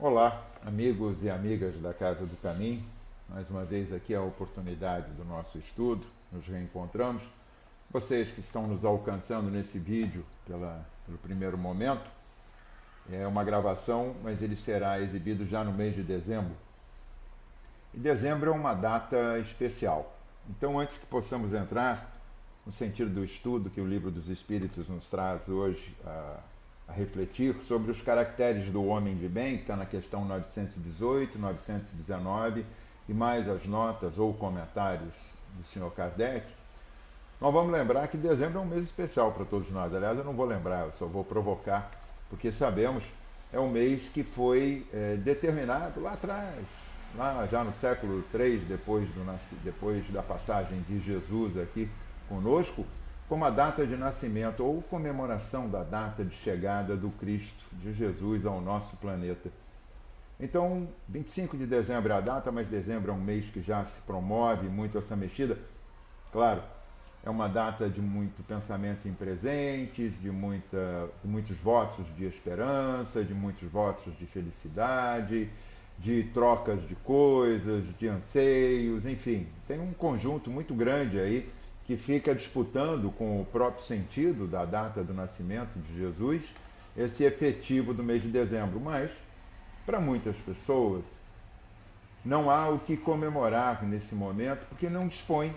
Olá, amigos e amigas da Casa do Caminho. Mais uma vez aqui a oportunidade do nosso estudo, nos reencontramos. Vocês que estão nos alcançando nesse vídeo pelo primeiro momento, é uma gravação, mas ele será exibido já no mês de dezembro. E dezembro é uma data especial. Então, antes que possamos entrar no sentido do estudo que o Livro dos Espíritos nos traz hoje a refletir sobre os caracteres do homem de bem, que está na questão 918, 919 e mais as notas ou comentários do Sr. Kardec, nós vamos lembrar que dezembro é um mês especial para todos nós. Aliás, eu não vou lembrar, eu só vou provocar, porque sabemos, é um mês que foi determinado lá atrás, lá já no século III, depois da passagem de Jesus aqui conosco, como a data de nascimento ou comemoração da data de chegada do Cristo, de Jesus ao nosso planeta. Então, 25 de dezembro é a data, mas dezembro é um mês que já se promove muito essa mexida. Claro, é uma data de muito pensamento em presentes, de muitos votos de esperança, de muitos votos de felicidade, de trocas de coisas, de anseios, enfim. Tem um conjunto muito grande aí que fica disputando com o próprio sentido da data do nascimento de Jesus, esse efetivo do mês de dezembro. Mas, para muitas pessoas, não há o que comemorar nesse momento, porque não dispõe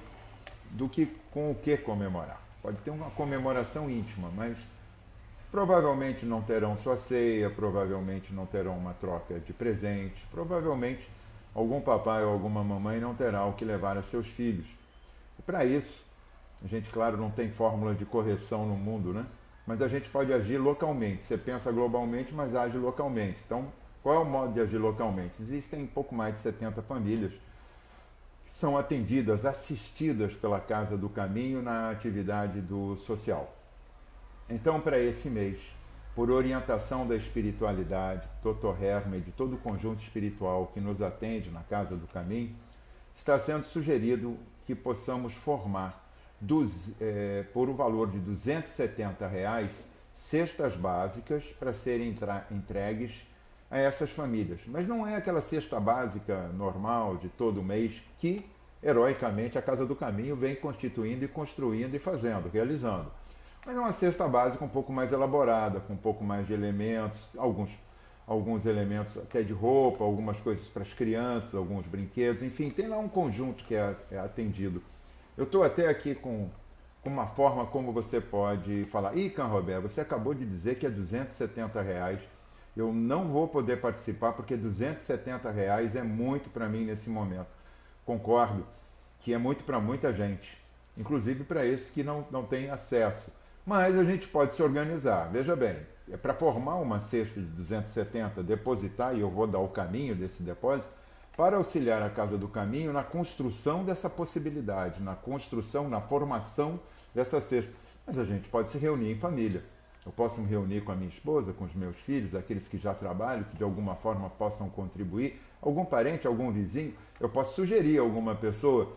com o que comemorar. Pode ter uma comemoração íntima, mas provavelmente não terão sua ceia, provavelmente não terão uma troca de presentes, provavelmente algum papai ou alguma mamãe não terá o que levar a seus filhos. E para isso, a gente, claro, não tem fórmula de correção no mundo, né? Mas a gente pode agir localmente. Você pensa globalmente, mas age localmente. Então, qual é o modo de agir localmente? Existem pouco mais de 70 famílias que são atendidas, assistidas pela Casa do Caminho na atividade do social. Então, para esse mês, por orientação da espiritualidade, Dr. Hermes e de todo o conjunto espiritual que nos atende na Casa do Caminho, está sendo sugerido que possamos formar por o valor de R$ 270 cestas básicas para serem entregues a essas famílias. Mas não é aquela cesta básica normal de todo mês que, heroicamente, a Casa do Caminho vem constituindo e construindo e fazendo, realizando. Mas é uma cesta básica um pouco mais elaborada, com um pouco mais de elementos, alguns elementos até de roupa, algumas coisas para as crianças, alguns brinquedos, enfim, tem lá um conjunto que é atendido. Eu estou até aqui com uma forma como você pode falar. Ih, Canrobé, você acabou de dizer que é R$ 270. Eu não vou poder participar porque R$ 270 é muito para mim nesse momento. Concordo que é muito para muita gente, inclusive para esses que não têm acesso. Mas a gente pode se organizar. Veja bem, é para formar uma cesta de 270, depositar, e eu vou dar o caminho desse depósito, para auxiliar a Casa do Caminho na construção dessa possibilidade, na construção, na formação dessa cesta. Mas a gente pode se reunir em família. Eu posso me reunir com a minha esposa, com os meus filhos, aqueles que já trabalham, que de alguma forma possam contribuir, algum parente, algum vizinho. Eu posso sugerir a alguma pessoa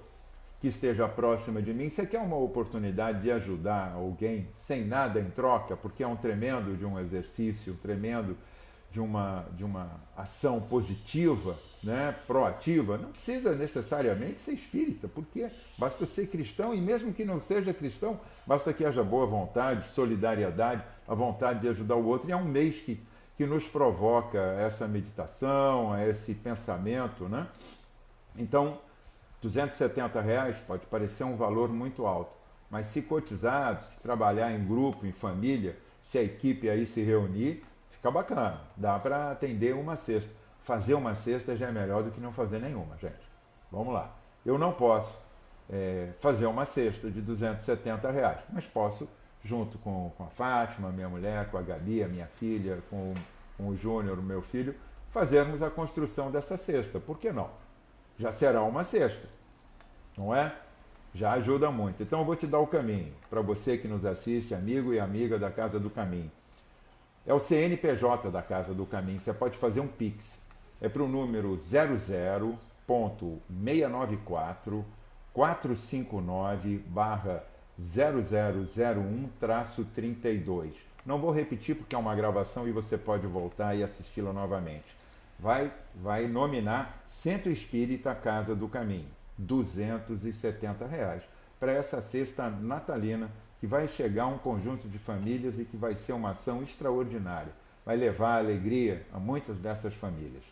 que esteja próxima de mim. Você quer uma oportunidade de ajudar alguém sem nada em troca, porque é um tremendo de um exercício, um tremendo de uma ação positiva, né, proativa. Não precisa necessariamente ser espírita, porque basta ser cristão, e mesmo que não seja cristão, basta que haja boa vontade, solidariedade, a vontade de ajudar o outro. E é um mês que nos provoca essa meditação, esse pensamento, né? Então, R$ 270 pode parecer um valor muito alto, mas se cotizado, se trabalhar em grupo, em família, se a equipe aí se reunir, fica bacana, dá para atender uma cesta. Fazer uma cesta já é melhor do que não fazer nenhuma, gente. Vamos lá. Eu não posso fazer uma cesta de R$ 270, mas posso, junto com a Fátima, minha mulher, com a Gabi, a minha filha, com o Júnior, o meu filho, fazermos a construção dessa cesta. Por que não? Já será uma cesta, não é? Já ajuda muito. Então eu vou te dar o caminho, para você que nos assiste, amigo e amiga da Casa do Caminho. É o CNPJ da Casa do Caminho, você pode fazer um Pix. É para o número 00.694-459/0001-32. Não vou repetir porque é uma gravação e você pode voltar e assisti-la novamente. vai nominar Centro Espírita Casa do Caminho, R$ 270, para essa cesta natalina que vai chegar a um conjunto de famílias e que vai ser uma ação extraordinária. Vai levar alegria a muitas dessas famílias.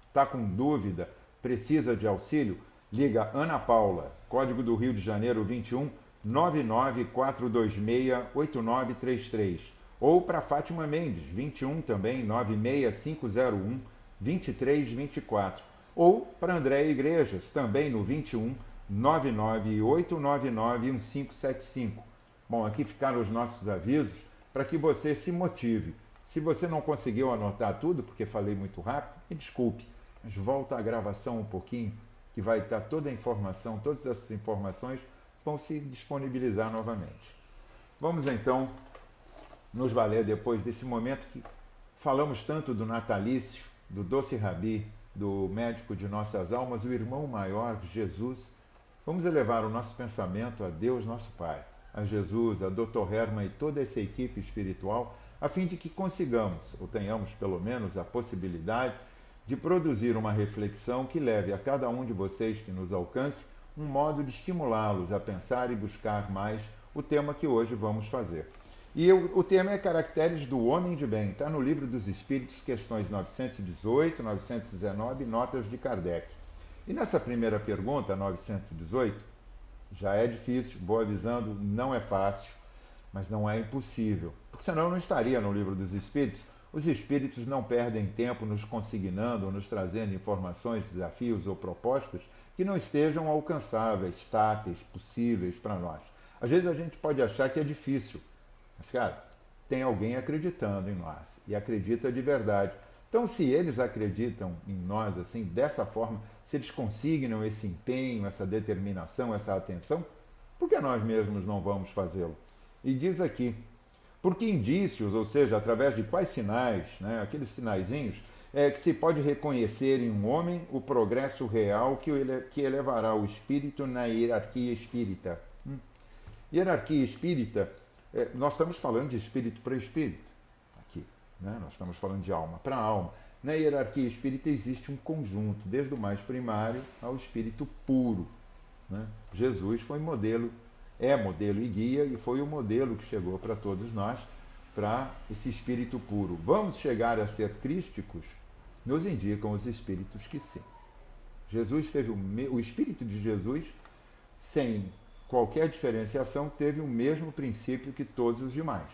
Está com dúvida? Precisa de auxílio? Liga Ana Paula, código do Rio de Janeiro 21 994268933. Ou para Fátima Mendes, 21 também, 96501 2324. Ou para Andréia Igrejas, também no 21 998991575. Bom, aqui ficaram os nossos avisos para que você se motive. Se você não conseguiu anotar tudo, porque falei muito rápido, me desculpe, mas volta a gravação um pouquinho, que vai estar toda a informação, todas essas informações vão se disponibilizar novamente. Vamos então nos valer depois desse momento que falamos tanto do natalício, do doce Rabi, do médico de nossas almas, o irmão maior, Jesus. Vamos elevar o nosso pensamento a Deus, nosso Pai, a Jesus, a Dr. Herman e toda essa equipe espiritual, a fim de que consigamos, ou tenhamos pelo menos a possibilidade, de produzir uma reflexão que leve a cada um de vocês que nos alcance um modo de estimulá-los a pensar e buscar mais o tema que hoje vamos fazer. E o tema é Caracteres do Homem de Bem, está no Livro dos Espíritos, questões 918, 919, notas de Kardec. E nessa primeira pergunta, 918, já é difícil, vou avisando, não é fácil, mas não é impossível, porque senão não estaria no Livro dos Espíritos. Os espíritos não perdem tempo nos consignando ou nos trazendo informações, desafios ou propostas que não estejam alcançáveis, táteis, possíveis para nós. Às vezes a gente pode achar que é difícil, mas, cara, tem alguém acreditando em nós e acredita de verdade. Então, se eles acreditam em nós assim, dessa forma, se eles consignam esse empenho, essa determinação, essa atenção, por que nós mesmos não vamos fazê-lo? E diz aqui, por que indícios, ou seja, através de quais sinais, né, aqueles sinaizinhos, que se pode reconhecer em um homem o progresso real que elevará o espírito na hierarquia espírita. Hierarquia espírita, nós estamos falando de espírito para espírito, aqui, né? Nós estamos falando de alma para alma. Na hierarquia espírita existe um conjunto, desde o mais primário ao espírito puro, né? Jesus foi modelo, é modelo e guia, e foi o modelo que chegou para todos nós, para esse espírito puro. Vamos chegar a ser crísticos? Nos indicam os espíritos que sim. Jesus teve o espírito de Jesus, sem qualquer diferenciação, teve o mesmo princípio que todos os demais.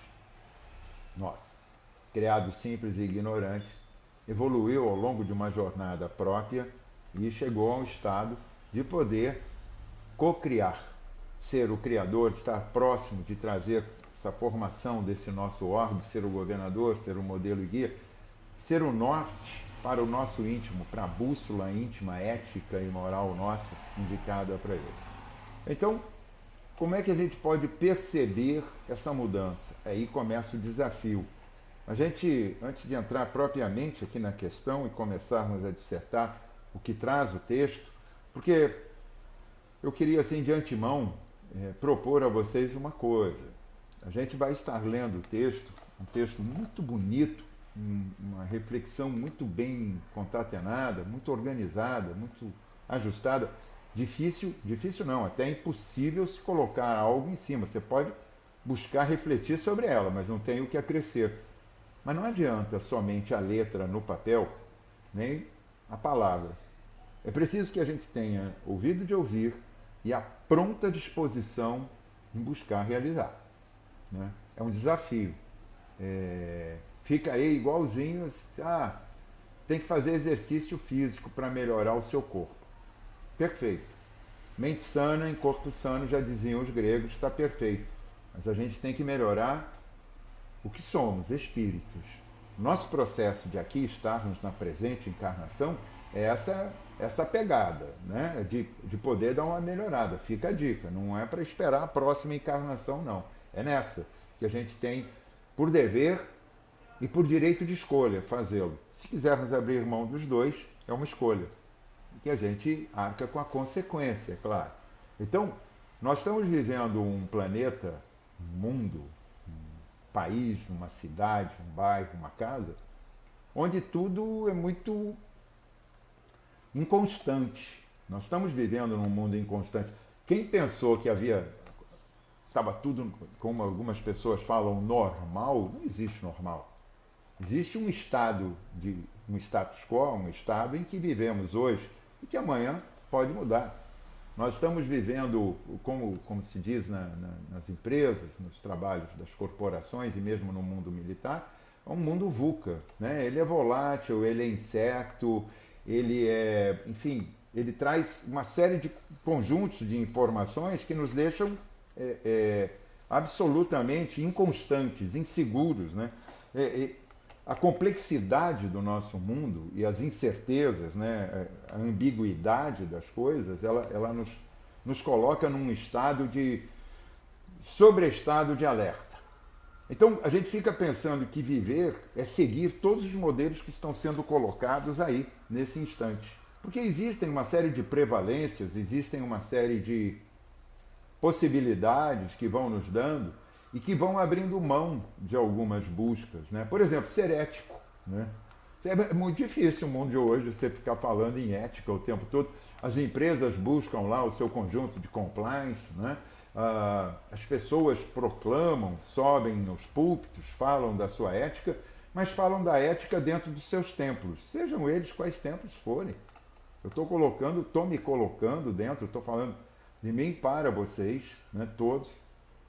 Nós, criados simples e ignorantes, evoluiu ao longo de uma jornada própria e chegou a um estado de poder co-criar, ser o criador, estar próximo de trazer essa formação desse nosso orbe, ser o governador, ser o modelo e guia, ser o norte para o nosso íntimo, para a bússola íntima, ética e moral nossa, indicada para ele. Então, como é que a gente pode perceber essa mudança? Aí começa o desafio. A gente, antes de entrar propriamente aqui na questão e começarmos a dissertar o que traz o texto, porque eu queria, assim, de antemão, propor a vocês uma coisa. A gente vai estar lendo o texto, um texto muito bonito, uma reflexão muito bem concatenada, muito organizada, muito ajustada. Difícil não, até impossível se colocar algo em cima. Você pode buscar refletir sobre ela, mas não tem o que acrescer. Mas não adianta somente a letra no papel, nem a palavra. É preciso que a gente tenha ouvido de ouvir e a pronta disposição em buscar realizar, né? É um desafio. Fica aí igualzinho, tem que fazer exercício físico para melhorar o seu corpo. Perfeito. Mente sana em corpo sano, já diziam os gregos, está perfeito. Mas a gente tem que melhorar o que somos, espíritos. Nosso processo de aqui estarmos na presente encarnação é essa pegada, né? de poder dar uma melhorada. Fica a dica, não é para esperar a próxima encarnação, não. É nessa que a gente tem, por dever e por direito de escolha, fazê-lo. Se quisermos abrir mão dos dois, é uma escolha, que a gente arca com a consequência, é claro. Então, nós estamos vivendo um planeta, um mundo, um país, uma cidade, um bairro, uma casa, onde tudo é muito inconstante. Nós estamos vivendo num mundo inconstante. Quem pensou que estava tudo, como algumas pessoas falam, normal? Não existe normal. Existe um um status quo, um estado em que vivemos hoje e que amanhã pode mudar. Nós estamos vivendo, como se diz nas empresas, nos trabalhos das corporações e mesmo no mundo militar, um mundo VUCA, né? Ele é volátil, ele é incerto, enfim, ele traz uma série de conjuntos de informações que nos deixam absolutamente inconstantes, inseguros, né? A complexidade do nosso mundo e as incertezas, né? A ambiguidade das coisas, ela nos coloca num sobreestado de alerta. Então a gente fica pensando que viver é seguir todos os modelos que estão sendo colocados aí, nesse instante. Porque existem uma série de prevalências, existem uma série de possibilidades que vão nos dando e que vão abrindo mão de algumas buscas, né? Por exemplo, ser ético, né? É muito difícil no mundo de hoje você ficar falando em ética o tempo todo. As empresas buscam lá o seu conjunto de compliance, né? As pessoas proclamam, sobem nos púlpitos, falam da sua ética, mas falam da ética dentro dos seus templos, sejam eles quais templos forem. Eu estou me colocando dentro, estou falando de mim para vocês, né, todos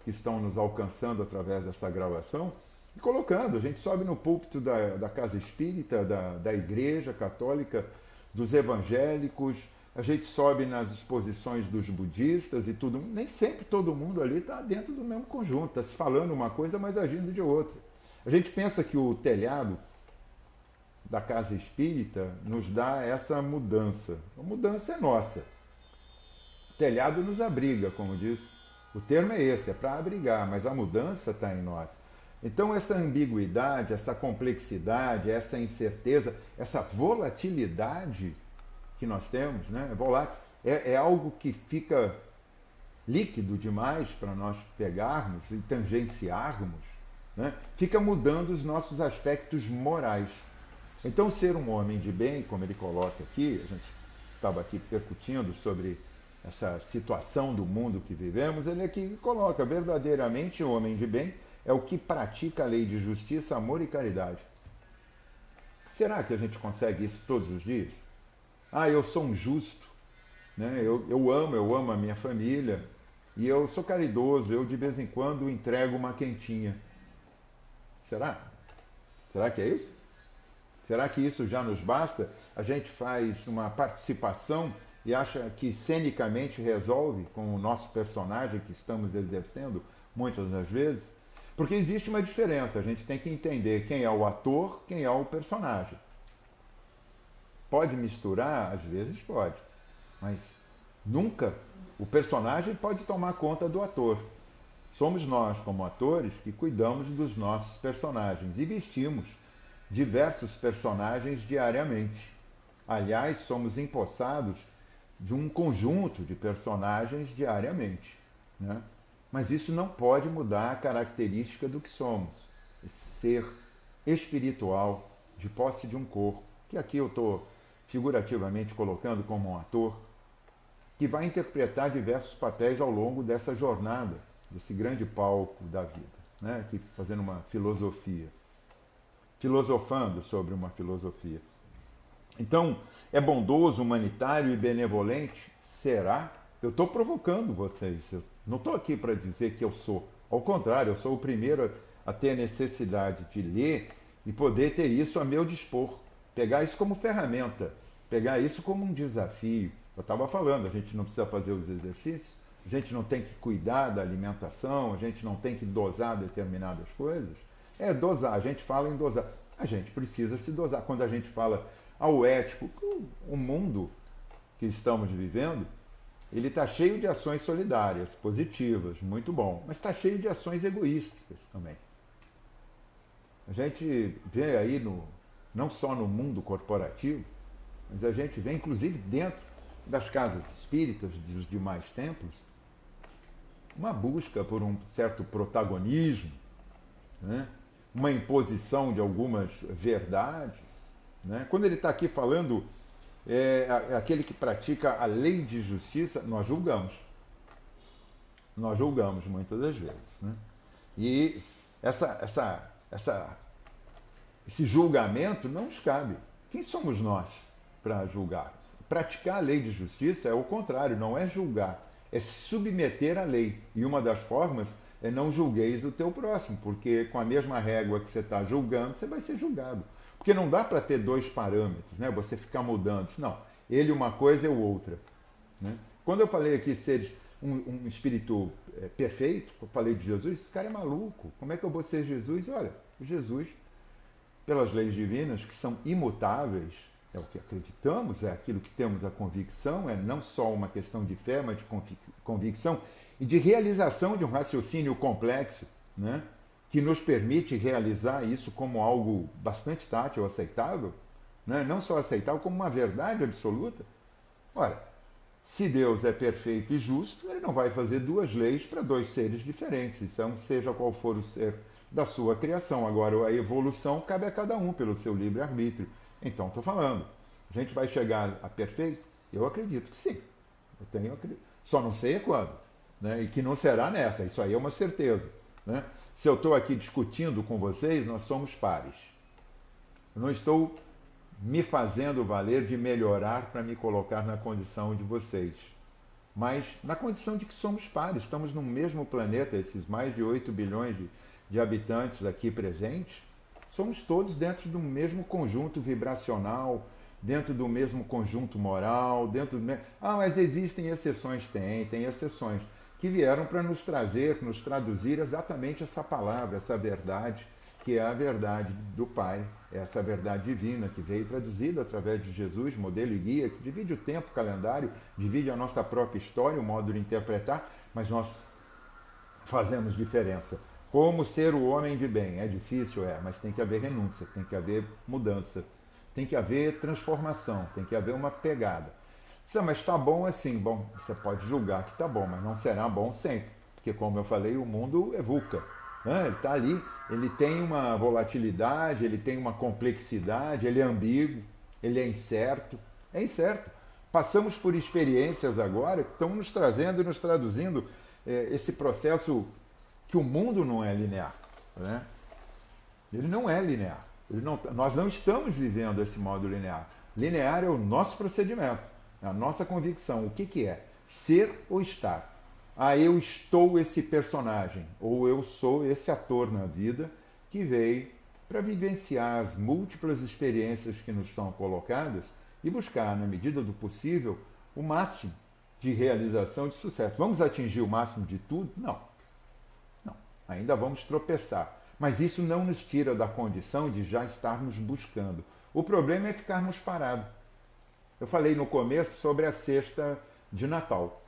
que estão nos alcançando através dessa gravação, e colocando. A gente sobe no púlpito da casa espírita, da igreja católica, dos evangélicos, a gente sobe nas exposições dos budistas e tudo. Nem sempre todo mundo ali está dentro do mesmo conjunto, está se falando uma coisa, mas agindo de outra. A gente pensa que o telhado da casa espírita nos dá essa mudança. A mudança é nossa. O telhado nos abriga, como diz. O termo é esse, é para abrigar, mas a mudança está em nós. Então essa ambiguidade, essa complexidade, essa incerteza, essa volatilidade que nós temos, né? Volátil, é algo que fica líquido demais para nós pegarmos e tangenciarmos, né? Fica mudando os nossos aspectos morais. Então, ser um homem de bem, como ele coloca aqui, a gente estava aqui percutindo sobre essa situação do mundo que vivemos, ele aqui coloca, verdadeiramente o homem de bem é o que pratica a lei de justiça, amor e caridade. Será que a gente consegue isso todos os dias? Eu sou um justo, né? Eu amo a minha família, e eu sou caridoso, eu de vez em quando entrego uma quentinha. Será? Será que é isso? Será que isso já nos basta? A gente faz uma participação e acha que cenicamente resolve com o nosso personagem que estamos exercendo muitas das vezes? Porque existe uma diferença, a gente tem que entender quem é o ator, quem é o personagem. Pode misturar? Às vezes pode, mas nunca o personagem pode tomar conta do ator. Somos nós, como atores, que cuidamos dos nossos personagens e vestimos diversos personagens diariamente. Aliás, somos empossados de um conjunto de personagens diariamente, né? Mas isso não pode mudar a característica do que somos. Esse ser espiritual, de posse de um corpo, que aqui eu estou figurativamente colocando como um ator, que vai interpretar diversos papéis ao longo dessa jornada, desse grande palco da vida, né? Aqui fazendo uma filosofia, filosofando sobre uma filosofia. Então, é bondoso, humanitário e benevolente? Será? Eu estou provocando vocês. Eu não estou aqui para dizer que eu sou. Ao contrário, eu sou o primeiro a ter a necessidade de ler e poder ter isso a meu dispor. Pegar isso como ferramenta, pegar isso como um desafio. Eu estava falando, a gente não precisa fazer os exercícios, a gente não tem que cuidar da alimentação, a gente não tem que dosar determinadas coisas. É dosar, a gente fala em dosar. A gente precisa se dosar. Quando a gente fala ao ético, o mundo que estamos vivendo, ele está cheio de ações solidárias, positivas, muito bom, mas está cheio de ações egoístas também. A gente vê aí, não só no mundo corporativo, mas a gente vê inclusive dentro das casas espíritas dos demais templos, uma busca por um certo protagonismo, né? Uma imposição de algumas verdades, né? Quando ele está aqui falando é aquele que pratica a lei de justiça, nós julgamos. Nós julgamos muitas das vezes. Né? E esse julgamento não nos cabe. Quem somos nós para julgar? Praticar a lei de justiça é o contrário, não é julgar, é se submeter à lei. E uma das formas é não julgueis o teu próximo, porque com a mesma régua que você está julgando, você vai ser julgado. Porque não dá para ter dois parâmetros, né? Você ficar mudando. Não, ele uma coisa, eu outra. Né? Quando eu falei aqui ser um espírito perfeito, eu falei de Jesus, esse cara é maluco. Como é que eu vou ser Jesus? Olha, Jesus, pelas leis divinas, que são imutáveis, é o que acreditamos, é aquilo que temos a convicção, é não só uma questão de fé, mas de convicção e de realização de um raciocínio complexo, né? Que nos permite realizar isso como algo bastante tátil, aceitável, né? Não só aceitável, como uma verdade absoluta. Ora, se Deus é perfeito e justo, ele não vai fazer duas leis para dois seres diferentes, então, seja qual for o ser da sua criação. Agora, a evolução cabe a cada um pelo seu livre-arbítrio. Então, estou falando, a gente vai chegar a perfeito? Eu acredito que sim. Só não sei quando. Né? E que não será nessa, isso aí é uma certeza. Né? Se eu estou aqui discutindo com vocês, nós somos pares. Eu não estou me fazendo valer de melhorar para me colocar na condição de vocês. Mas na condição de que somos pares, estamos no mesmo planeta, esses mais de 8 bilhões de habitantes aqui presentes, somos todos dentro do mesmo conjunto vibracional, dentro do mesmo conjunto moral, mas existem exceções? Tem exceções, que vieram para nos trazer, nos traduzir exatamente essa palavra, essa verdade, que é a verdade do Pai, essa verdade divina que veio traduzida através de Jesus, modelo e guia, que divide o tempo, o calendário, divide a nossa própria história, o modo de interpretar, mas nós fazemos diferença. Como ser o homem de bem? É difícil, mas tem que haver renúncia, tem que haver mudança, tem que haver transformação, tem que haver uma pegada. Mas está bom assim, bom, você pode julgar que está bom, mas não será bom sempre, porque como eu falei, o mundo é VUCA. Né? Ele está ali, ele tem uma volatilidade, ele tem uma complexidade, ele é ambíguo, ele é incerto. É incerto. Passamos por experiências agora que estão nos trazendo e nos traduzindo esse processo que o mundo não é linear. Né? Ele não é linear. Nós não estamos vivendo esse modo linear. Linear é o nosso procedimento, a nossa convicção. O que é? Ser ou estar. Eu estou esse personagem, ou eu sou esse ator na vida que veio para vivenciar as múltiplas experiências que nos são colocadas e buscar, na medida do possível, o máximo de realização de sucesso. Vamos atingir o máximo de tudo? Não. Não. Ainda vamos tropeçar. Mas isso não nos tira da condição de já estarmos buscando. O problema é ficarmos parados. Eu falei no começo sobre a cesta de Natal.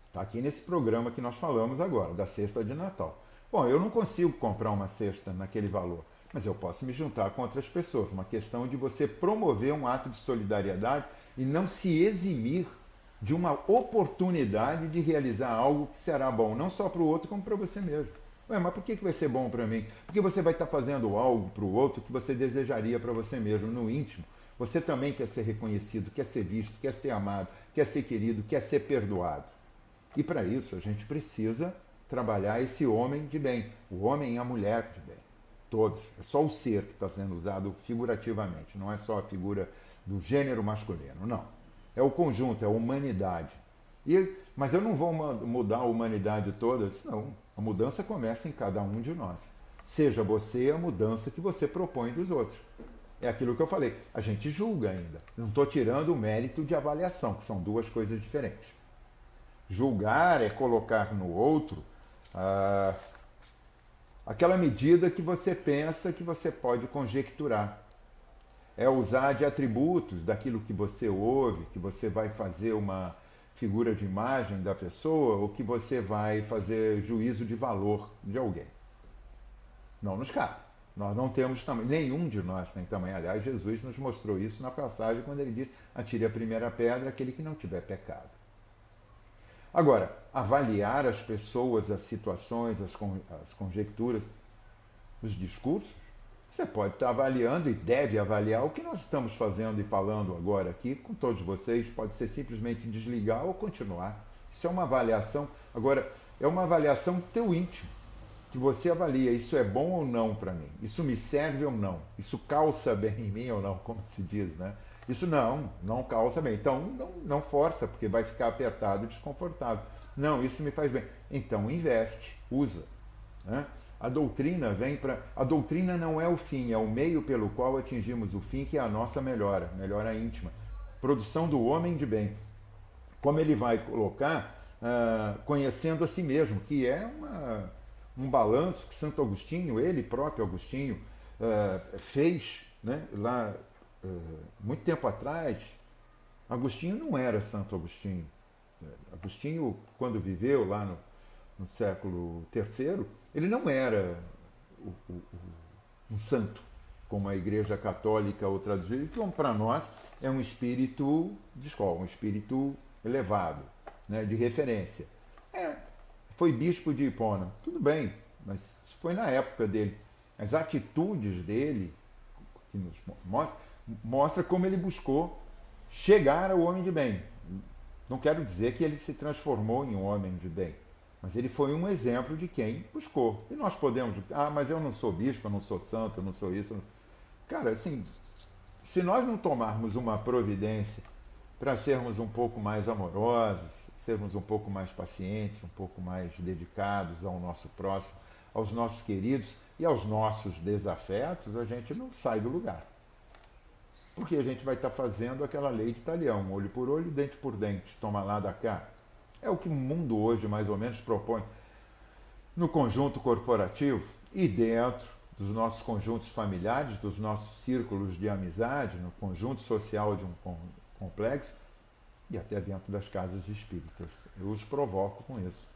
Está aqui nesse programa que nós falamos agora, da cesta de Natal. Bom, eu não consigo comprar uma cesta naquele valor, mas eu posso me juntar com outras pessoas. Uma questão de você promover um ato de solidariedade e não se eximir de uma oportunidade de realizar algo que será bom, não só para o outro, como para você mesmo. Mas por que vai ser bom para mim? Porque você vai estar fazendo algo para o outro que você desejaria para você mesmo, no íntimo. Você também quer ser reconhecido, quer ser visto, quer ser amado, quer ser querido, quer ser perdoado. E para isso a gente precisa trabalhar esse homem de bem, o homem e a mulher de bem. Todos. É só o ser que está sendo usado figurativamente, não é só a figura do gênero masculino, não. É o conjunto, é a humanidade. Mas eu não vou mudar a humanidade toda, não. A mudança começa em cada um de nós. Seja você a mudança que você propõe dos outros. É aquilo que eu falei. A gente julga ainda. Não estou tirando o mérito de avaliação, que são duas coisas diferentes. Julgar é colocar no outro aquela medida que você pensa que você pode conjecturar. É usar de atributos daquilo que você ouve, que você vai fazer uma figura de imagem da pessoa ou que você vai fazer juízo de valor de alguém. Não nos cabe. Nós não temos tamanho, nenhum de nós tem tamanho. Aliás, Jesus nos mostrou isso na passagem quando ele disse: atire a primeira pedra aquele que não tiver pecado. Agora, avaliar as pessoas, as situações, as conjecturas, os discursos, Você pode estar avaliando e deve avaliar o que nós estamos fazendo e falando agora aqui com todos vocês. Pode ser simplesmente desligar ou continuar. Isso é uma avaliação. Agora, é uma avaliação teu íntimo, que você avalia, isso é bom ou não para mim? Isso me serve ou não? Isso calça bem em mim ou não, como se diz, né? Isso não calça bem. Então, não força, porque vai ficar apertado e desconfortável. Não, isso me faz bem. Então, investe, usa, né? A doutrina vem para... A doutrina não é o fim, é o meio pelo qual atingimos o fim, que é a nossa melhora íntima. Produção do homem de bem. Como ele vai colocar, conhecendo a si mesmo, que é um balanço que Santo Agostinho, ele próprio Agostinho, fez, né, lá muito tempo atrás. Agostinho não era Santo Agostinho. Agostinho, quando viveu lá no século III, ele não era um santo, como a Igreja Católica o traduziu, então para nós é um espírito de escola, um espírito elevado, né, de referência. Foi bispo de Hipona, tudo bem, mas isso foi na época dele. As atitudes dele, que nos mostra como ele buscou chegar ao homem de bem. Não quero dizer que ele se transformou em um homem de bem, mas ele foi um exemplo de quem buscou. E nós podemos, mas eu não sou bispo, eu não sou santo, eu não sou isso. Cara, assim, se nós não tomarmos uma providência para sermos um pouco mais amorosos, sermos um pouco mais pacientes, um pouco mais dedicados ao nosso próximo, aos nossos queridos e aos nossos desafetos, a gente não sai do lugar. Porque a gente vai estar fazendo aquela lei de Talião, olho por olho, dente por dente, toma lá da cá. É o que o mundo hoje mais ou menos propõe no conjunto corporativo e dentro dos nossos conjuntos familiares, dos nossos círculos de amizade, no conjunto social de um complexo e até dentro das casas espíritas. Eu os provoco com isso.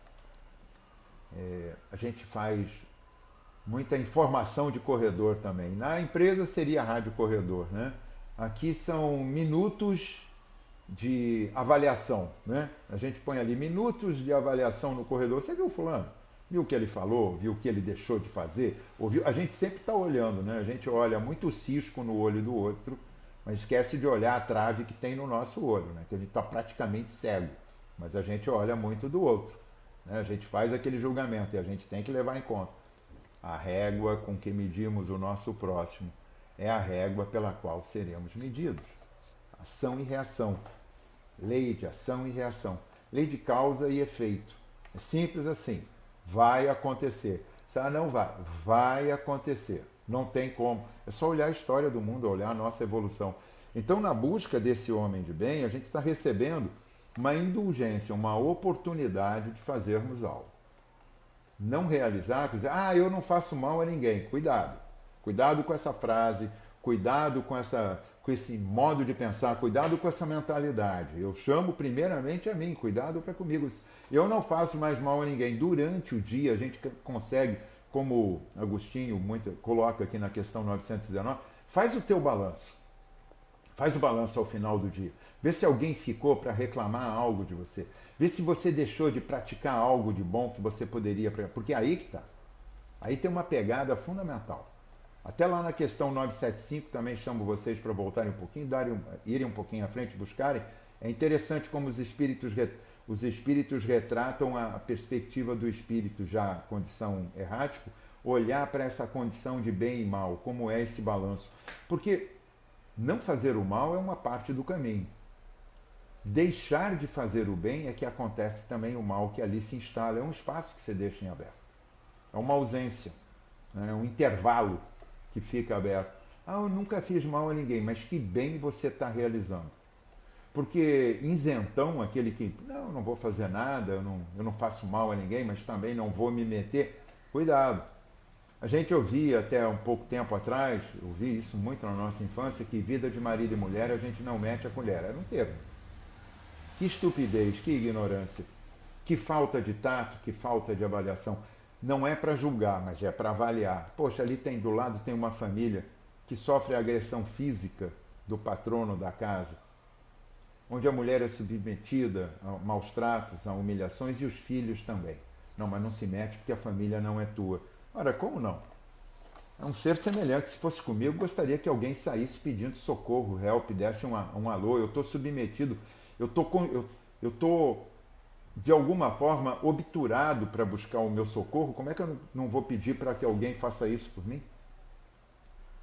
A gente faz muita informação de corredor também. Na empresa seria rádio corredor, né? Aqui são minutos de avaliação, né? A gente põe ali minutos de avaliação no corredor. Você viu fulano? Viu o que ele falou? Viu o que ele deixou de fazer? Ouviu? A gente sempre está olhando, né? A gente olha muito cisco no olho do outro, mas esquece de olhar a trave que tem no nosso olho, né? Que a gente está praticamente cego, mas a gente olha muito do outro, né? A gente faz aquele julgamento e a gente tem que levar em conta. A régua com que medimos o nosso próximo é a régua pela qual seremos medidos. Ação e reação. Lei de ação e reação. Lei de causa e efeito. É simples assim. Vai acontecer. Não vai. Vai acontecer. Não tem como. É só olhar a história do mundo, olhar a nossa evolução. Então, na busca desse homem de bem, a gente está recebendo uma indulgência, uma oportunidade de fazermos algo. Não realizar, dizer, eu não faço mal a ninguém. Cuidado. Cuidado com essa frase, cuidado com esse modo de pensar, cuidado com essa mentalidade. Eu chamo primeiramente a mim, cuidado para comigo. Eu não faço mais mal a ninguém. Durante o dia a gente consegue, como Agostinho coloca aqui na questão 919, faz o teu balanço. Faz o balanço ao final do dia. Vê se alguém ficou para reclamar algo de você. Vê se você deixou de praticar algo de bom que você poderia... Porque aí que está. Aí tem uma pegada fundamental. Até lá na questão 975, também chamo vocês para voltarem um pouquinho, irem um pouquinho à frente, buscarem. É interessante como os espíritos retratam a perspectiva do espírito já condição errático, olhar para essa condição de bem e mal, como é esse balanço. Porque não fazer o mal é uma parte do caminho. Deixar de fazer o bem é que acontece também o mal que ali se instala. É um espaço que você deixa em aberto. É uma ausência, é um intervalo que fica aberto. Eu nunca fiz mal a ninguém, mas que bem você está realizando. Porque isentão, aquele que, não vou fazer nada, eu não faço mal a ninguém, mas também não vou me meter. Cuidado. A gente ouvia até um pouco tempo atrás, ouvi isso muito na nossa infância, que vida de marido e mulher a gente não mete a colher. Era um termo. Que estupidez, que ignorância, que falta de tato, que falta de avaliação. Não é para julgar, mas é para avaliar. Poxa, ali do lado tem uma família que sofre agressão física do patrono da casa, onde a mulher é submetida a maus tratos, a humilhações e os filhos também. Não, mas não se mete porque a família não é tua. Ora, como não? É um ser semelhante. Se fosse comigo, gostaria que alguém saísse pedindo socorro, help, desse um alô. Eu estou submetido, eu tô de alguma forma obturado para buscar o meu socorro. Como é que eu não vou pedir para que alguém faça isso por mim?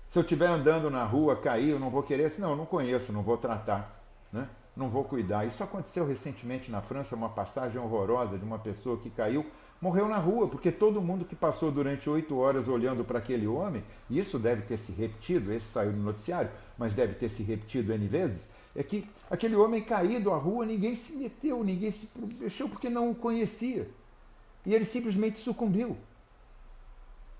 Se eu estiver andando na rua, cair, eu não vou querer assim, não, eu não conheço, não vou tratar, né? Não vou cuidar. Isso aconteceu recentemente na França, uma passagem horrorosa de uma pessoa que caiu, morreu na rua, porque todo mundo que passou durante 8 horas olhando para aquele homem, e isso deve ter se repetido, esse saiu no noticiário, mas deve ter se repetido N vezes, é que aquele homem caído à rua, ninguém se meteu, ninguém se mexeu porque não o conhecia. E ele simplesmente sucumbiu.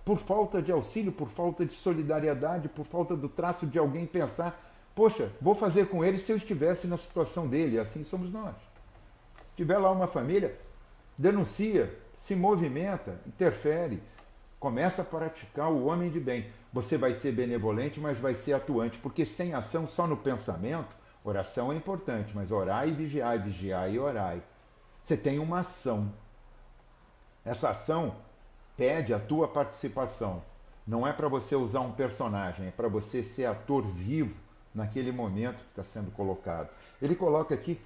Por falta de auxílio, por falta de solidariedade, por falta do traço de alguém pensar, poxa, vou fazer com ele se eu estivesse na situação dele. Assim somos nós. Se tiver lá uma família, denuncia, se movimenta, interfere, começa a praticar o homem de bem. Você vai ser benevolente, mas vai ser atuante, porque sem ação, só no pensamento, oração é importante, mas orai e vigiai e orai. Você tem uma ação. Essa ação pede a tua participação. Não é para você usar um personagem, é para você ser ator vivo naquele momento que está sendo colocado. Ele coloca aqui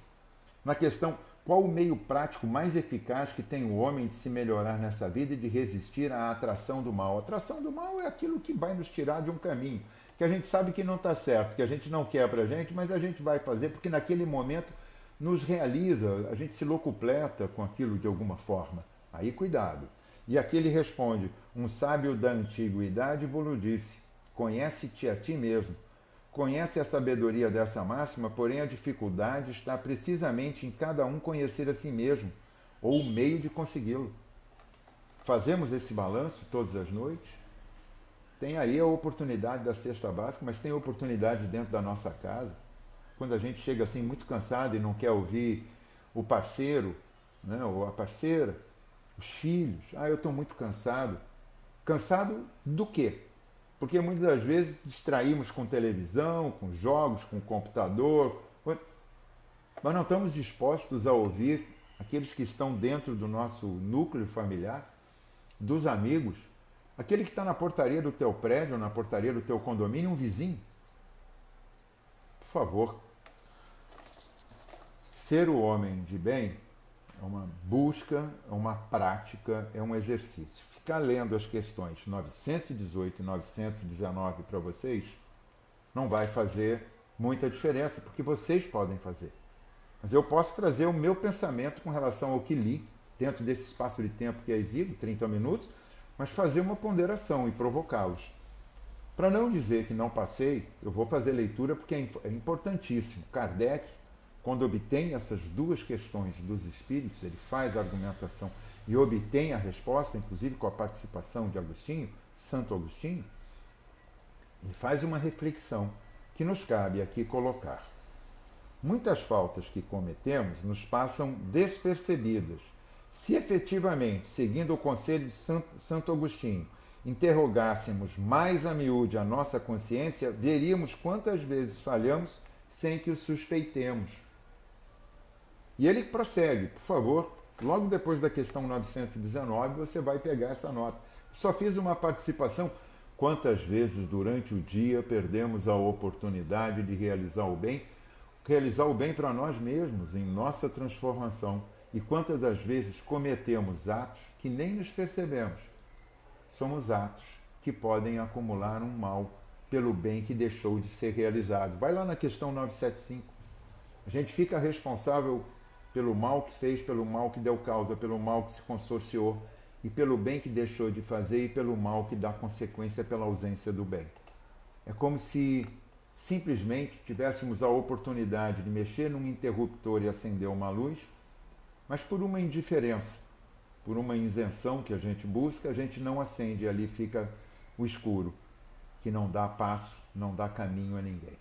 na questão qual o meio prático mais eficaz que tem o homem de se melhorar nessa vida e de resistir à atração do mal. A atração do mal é aquilo que vai nos tirar de um caminho, que a gente sabe que não está certo, que a gente não quer para a gente, mas a gente vai fazer porque naquele momento nos realiza, a gente se locupleta com aquilo de alguma forma. Aí cuidado. E aqui ele responde, um sábio da antiguidade vos disse, conhece-te a ti mesmo. Conhece a sabedoria dessa máxima, porém a dificuldade está precisamente em cada um conhecer a si mesmo, ou o meio de consegui-lo. Fazemos esse balanço todas as noites? Tem aí a oportunidade da cesta básica, mas tem oportunidade dentro da nossa casa. Quando a gente chega assim muito cansado e não quer ouvir o parceiro, né, ou a parceira, os filhos, eu estou muito cansado. Cansado do quê? Porque muitas das vezes distraímos com televisão, com jogos, com computador, mas não estamos dispostos a ouvir aqueles que estão dentro do nosso núcleo familiar, dos amigos, aquele que está na portaria do teu prédio, na portaria do teu condomínio, um vizinho. Por favor, ser o homem de bem é uma busca, é uma prática, é um exercício. Ficar lendo as questões 918 e 919 para vocês não vai fazer muita diferença, porque vocês podem fazer. Mas eu posso trazer o meu pensamento com relação ao que li, dentro desse espaço de tempo que é exíguo, 30 minutos, mas fazer uma ponderação e provocá-los. Para não dizer que não passei, eu vou fazer leitura porque é importantíssimo. Kardec, quando obtém essas duas questões dos espíritos, ele faz a argumentação e obtém a resposta, inclusive com a participação de Agostinho, Santo Agostinho, ele faz uma reflexão que nos cabe aqui colocar. Muitas faltas que cometemos nos passam despercebidas. Se efetivamente, seguindo o conselho de Santo Agostinho, interrogássemos mais a miúde a nossa consciência, veríamos quantas vezes falhamos sem que o suspeitemos. E ele prossegue, por favor, logo depois da questão 919, você vai pegar essa nota. Só fiz uma participação. Quantas vezes durante o dia perdemos a oportunidade de realizar o bem para nós mesmos, em nossa transformação. E quantas das vezes cometemos atos que nem nos percebemos. Somos atos que podem acumular um mal pelo bem que deixou de ser realizado. Vai lá na questão 975. A gente fica responsável pelo mal que fez, pelo mal que deu causa, pelo mal que se consorciou, e pelo bem que deixou de fazer e pelo mal que dá consequência pela ausência do bem. É como se simplesmente tivéssemos a oportunidade de mexer num interruptor e acender uma luz, mas por uma indiferença, por uma isenção que a gente busca, a gente não acende e ali fica o escuro, que não dá passo, não dá caminho a ninguém.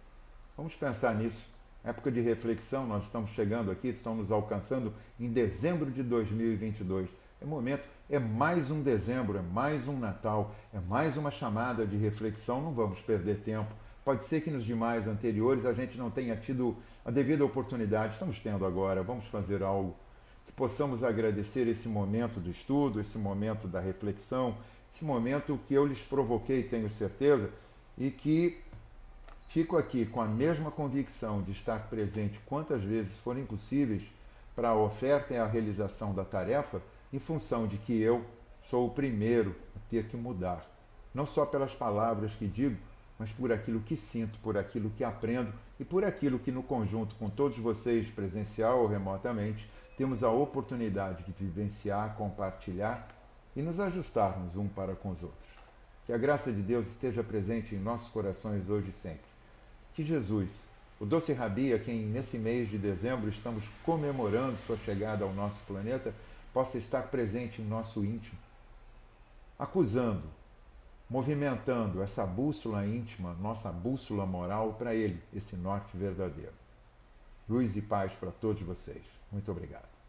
Vamos pensar nisso. Época de reflexão, nós estamos chegando aqui, estão nos alcançando em dezembro de 2022. É momento, é mais um dezembro, é mais um Natal, é mais uma chamada de reflexão, não vamos perder tempo. Pode ser que nos demais anteriores a gente não tenha tido a devida oportunidade, estamos tendo agora, vamos fazer algo que possamos agradecer esse momento do estudo, esse momento da reflexão, esse momento que eu lhes provoquei, tenho certeza, e que fico aqui com a mesma convicção de estar presente quantas vezes forem possíveis para a oferta e a realização da tarefa, em função de que eu sou o primeiro a ter que mudar. Não só pelas palavras que digo, mas por aquilo que sinto, por aquilo que aprendo e por aquilo que, no conjunto com todos vocês, presencial ou remotamente, temos a oportunidade de vivenciar, compartilhar e nos ajustarmos um para com os outros. Que a graça de Deus esteja presente em nossos corações hoje e sempre. Que Jesus, o doce Rabi, a quem nesse mês de dezembro estamos comemorando sua chegada ao nosso planeta, possa estar presente em nosso íntimo, acusando, movimentando essa bússola íntima, nossa bússola moral, para Ele, esse norte verdadeiro. Luz e paz para todos vocês. Muito obrigado.